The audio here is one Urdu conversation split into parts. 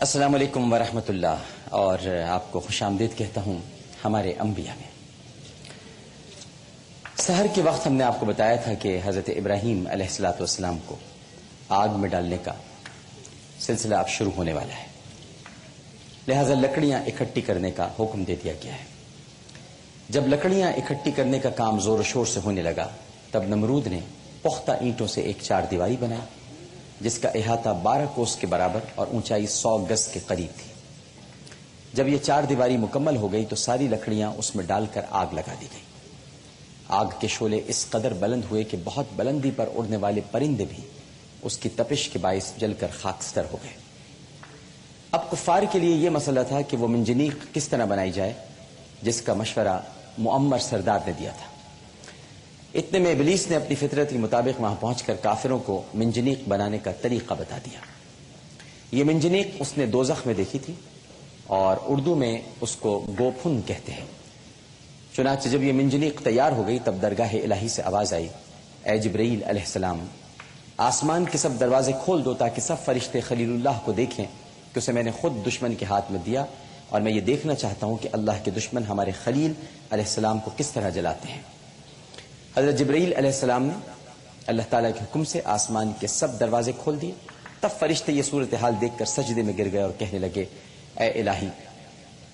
السلام علیکم ورحمۃ اللہ، اور آپ کو خوش آمدید کہتا ہوں ہمارے انبیاء میں۔ سحر کے وقت ہم نے آپ کو بتایا تھا کہ حضرت ابراہیم علیہ السلام کو آگ میں ڈالنے کا سلسلہ اب شروع ہونے والا ہے، لہذا لکڑیاں اکٹھی کرنے کا حکم دے دیا گیا ہے۔ جب لکڑیاں اکٹھی کرنے کا کام زور و شور سے ہونے لگا، تب نمرود نے پختہ اینٹوں سے ایک چار دیواری بنائی جس کا احاطہ 12 کوس کے برابر اور اونچائی 100 گز کے قریب تھی۔ جب یہ چار دیواری مکمل ہو گئی تو ساری لکڑیاں اس میں ڈال کر آگ لگا دی گئی۔ آگ کے شعلے اس قدر بلند ہوئے کہ بہت بلندی پر اڑنے والے پرندے بھی اس کی تپش کے باعث جل کر خاکستر ہو گئے۔ اب کفار کے لیے یہ مسئلہ تھا کہ وہ منجنیق کس طرح بنائی جائے، جس کا مشورہ معمر سردار نے دیا تھا۔ اتنے میں ابلیس نے اپنی فطرت کے مطابق وہاں پہنچ کر کافروں کو منجنیق بنانے کا طریقہ بتا دیا۔ یہ منجنیق اس نے دوزخ میں دیکھی تھی اور اردو میں اس کو گوپھن کہتے ہیں۔ چنانچہ جب یہ منجنیق تیار ہو گئی تب درگاہ الہی سے آواز آئی، اے جبرائیل علیہ السلام، آسمان کے سب دروازے کھول دو تاکہ سب فرشتے خلیل اللہ کو دیکھیں کہ اسے میں نے خود دشمن کے ہاتھ میں دیا، اور میں یہ دیکھنا چاہتا ہوں کہ اللہ کے دشمن ہمارے خلیل علیہ السلام کو کس طرح جلاتے ہیں۔ حضرت جبرائیل علیہ السلام نے اللہ تعالیٰ کے حکم سے آسمان کے سب دروازے کھول دیے۔ تب فرشتے یہ صورتحال دیکھ کر سجدے میں گر گئے اور کہنے لگے، اے الہی،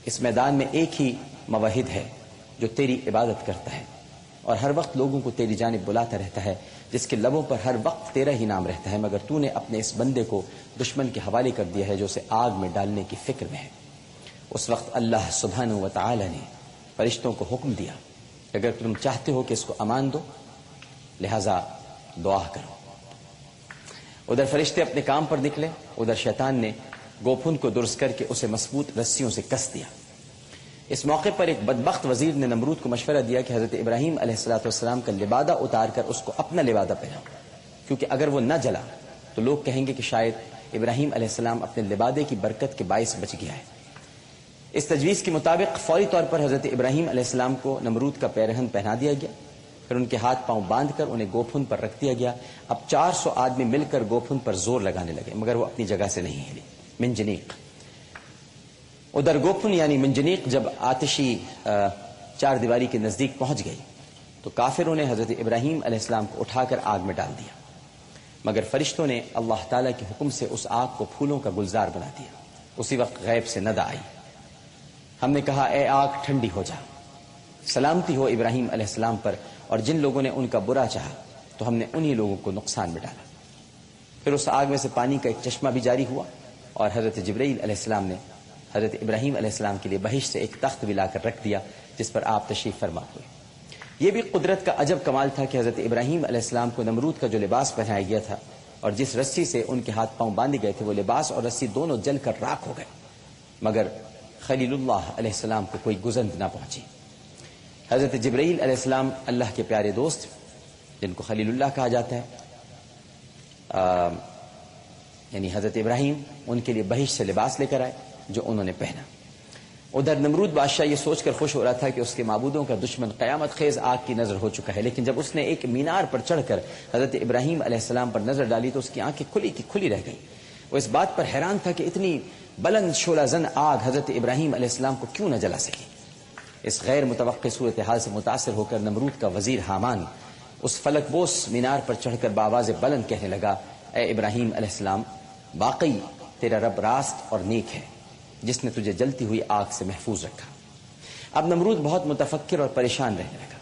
اس میدان میں ایک ہی موحد ہے جو تیری عبادت کرتا ہے اور ہر وقت لوگوں کو تیری جانب بلاتا رہتا ہے، جس کے لبوں پر ہر وقت تیرا ہی نام رہتا ہے، مگر تو نے اپنے اس بندے کو دشمن کے حوالے کر دیا ہے جو اسے آگ میں ڈالنے کی فکر میں ہے۔ اس وقت اللہ سبحانہ و تعالی نے فرشتوں کو حکم دیا کہ اگر تم چاہتے ہو کہ اس کو امان دو، لہذا دعا کرو۔ ادھر فرشتے اپنے کام پر نکلے، ادھر شیطان نے گوپھن کو درست کر کے اسے مضبوط رسیوں سے کس دیا۔ اس موقع پر ایک بدبخت وزیر نے نمرود کو مشورہ دیا کہ حضرت ابراہیم علیہ السلام کا لبادہ اتار کر اس کو اپنا لبادہ پہناؤ، کیونکہ اگر وہ نہ جلا تو لوگ کہیں گے کہ شاید ابراہیم علیہ السلام اپنے لبادے کی برکت کے باعث بچ گیا ہے۔ اس تجویز کے مطابق فوری طور پر حضرت ابراہیم علیہ السلام کو نمرود کا پیرہن پہنا دیا گیا، پھر ان کے ہاتھ پاؤں باندھ کر انہیں گوپھن پر رکھ دیا گیا۔ اب 400 آدمی مل کر گوپھن پر زور لگانے لگے، مگر وہ اپنی جگہ سے نہیں ہلی۔ منجنیق ادھر گوپھن یعنی منجنیق جب آتشی چار دیواری کے نزدیک پہنچ گئی تو کافروں نے حضرت ابراہیم علیہ السلام کو اٹھا کر آگ میں ڈال دیا، مگر فرشتوں نے اللہ تعالیٰ کے حکم سے اس آگ کو پھولوں کا گلزار بنا دیا۔ اسی وقت غیب سے ندا آئی، ہم نے کہا، اے آگ ٹھنڈی ہو جا، سلامتی ہو ابراہیم علیہ السلام پر، اور جن لوگوں نے ان کا برا چاہا تو ہم نے انہی لوگوں کو نقصان میں ڈالا۔ پھر اس آگ میں سے پانی کا ایک چشمہ بھی جاری ہوا، اور حضرت جبرائیل علیہ السلام نے حضرت ابراہیم علیہ السلام کے لیے بہشت سے ایک تخت بھی لا کر رکھ دیا جس پر آپ تشریف فرما ہوئے۔ یہ بھی قدرت کا عجب کمال تھا کہ حضرت ابراہیم علیہ السلام کو نمرود کا جو لباس پہنایا گیا تھا اور جس رسی سے ان کے ہاتھ پاؤں باندھے گئے تھے، وہ لباس اور رسی دونوں جل کر راکھ ہو گئے، مگر خلیل اللہ علیہ السلام کو کوئی گزند نہ پہنچی۔ حضرت جبرائیل علیہ السلام اللہ کے پیارے دوست جن کو خلیل اللہ کہا جاتا ہے، یعنی حضرت ابراہیم، ان کے لیے بہشت سے لباس لے کر آئے جو انہوں نے پہنا۔ ادھر نمرود بادشاہ یہ سوچ کر خوش ہو رہا تھا کہ اس کے معبودوں کا دشمن قیامت خیز آگ کی نظر ہو چکا ہے، لیکن جب اس نے ایک مینار پر چڑھ کر حضرت ابراہیم علیہ السلام پر نظر ڈالی تو اس کی آنکھیں کھلی کی کھلی رہ گئی۔ وہ اس بات پر حیران تھا کہ اتنی بلند شعلہ زن آگ حضرت ابراہیم علیہ السلام کو کیوں نہ جلا سکی۔ اس غیر متوقع صورتحال سے متاثر ہو کر نمرود کا وزیر حامان اس فلک بوس مینار پر چڑھ کر بآواز بلند کہنے لگا، اے ابراہیم علیہ السلام، واقعی تیرا رب راست اور نیک ہے جس نے تجھے جلتی ہوئی آگ سے محفوظ رکھا۔ اب نمرود بہت متفکر اور پریشان رہنے لگا۔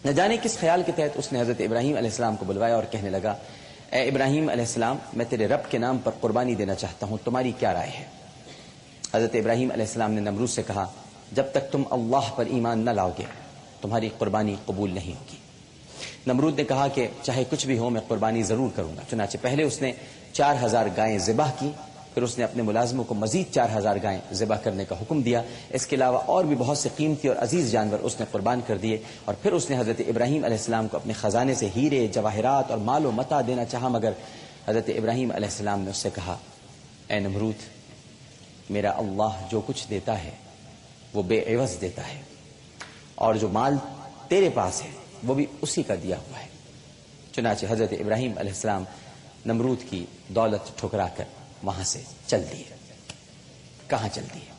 نہ جانے کس خیال کے تحت اس نے حضرت ابراہیم علیہ السلام کو بلوایا اور کہنے لگا، اے ابراہیم علیہ السلام، میں تیرے رب کے نام پر قربانی دینا چاہتا ہوں، تمہاری کیا رائے ہے؟ حضرت ابراہیم علیہ السلام نے نمرود سے کہا، جب تک تم اللہ پر ایمان نہ لاؤ گے تمہاری قربانی قبول نہیں ہوگی۔ نمرود نے کہا کہ چاہے کچھ بھی ہو میں قربانی ضرور کروں گا۔ چنانچہ پہلے اس نے 4000 گائیں ذبح کی، پھر اس نے اپنے ملازموں کو مزید 4000 گائیں ذبح کرنے کا حکم دیا۔ اس کے علاوہ اور بھی بہت سے قیمتی اور عزیز جانور اس نے قربان کر دیے، اور پھر اس نے حضرت ابراہیم علیہ السلام کو اپنے خزانے سے ہیرے، جواہرات اور مال و متاع دینا چاہا، مگر حضرت ابراہیم علیہ السلام نے اس سے کہا، اے نمرود، میرا اللہ جو کچھ دیتا ہے وہ بے عوض دیتا ہے، اور جو مال تیرے پاس ہے وہ بھی اسی کا دیا ہوا ہے۔ چنانچہ حضرت ابراہیم علیہ السلام نمرود کی دولت ٹھکرا کر وہاں سے چل دیے۔ کہاں چلتی ہے؟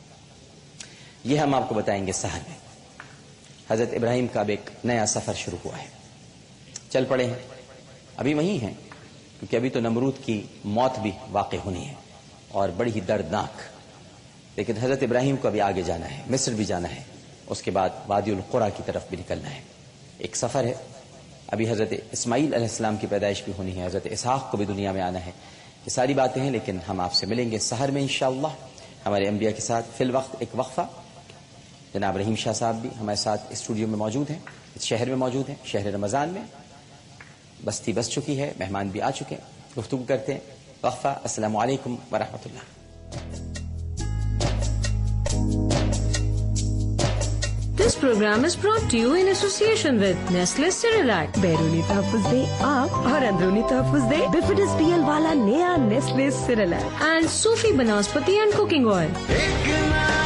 یہ ہم آپ کو بتائیں گے سحر میں۔ حضرت ابراہیم کا اب ایک نیا سفر شروع ہوا ہے، چل پڑے ہیں، ابھی وہیں ہیں، کیونکہ ابھی تو نمرود کی موت بھی واقع ہونی ہے اور بڑی ہی دردناک، لیکن حضرت ابراہیم کو ابھی آگے جانا ہے، مصر بھی جانا ہے، اس کے بعد وادی القریٰ کی طرف بھی نکلنا ہے۔ ایک سفر ہے، ابھی حضرت اسماعیل علیہ السلام کی پیدائش بھی ہونی ہے، حضرت اسحاق کو بھی دنیا میں آنا ہے، یہ ساری باتیں ہیں، لیکن ہم آپ سے ملیں گے سحر میں انشاءاللہ ہمارے انبیاء کے ساتھ۔ فی الوقت ایک وقفہ، جناب رحیم شاہ صاحب بھی ہمارے ساتھ اسٹوڈیو میں موجود ہیں، اس شہر میں موجود ہیں، شہر رمضان میں، بستی بس چکی ہے، مہمان بھی آ چکے ہیں، گفتگو کرتے ہیں۔ وقفہ۔ السلام علیکم ورحمۃ اللہ۔ This program is brought to you in association with Nestle Cerelac. بیرونی تحفظ دے آپ اور اندرونی تحفظ دے بفیڈس پی ایل والا نیا Nestle Cerelac And Sufi Banaspati and Cooking Oil. ایک نہ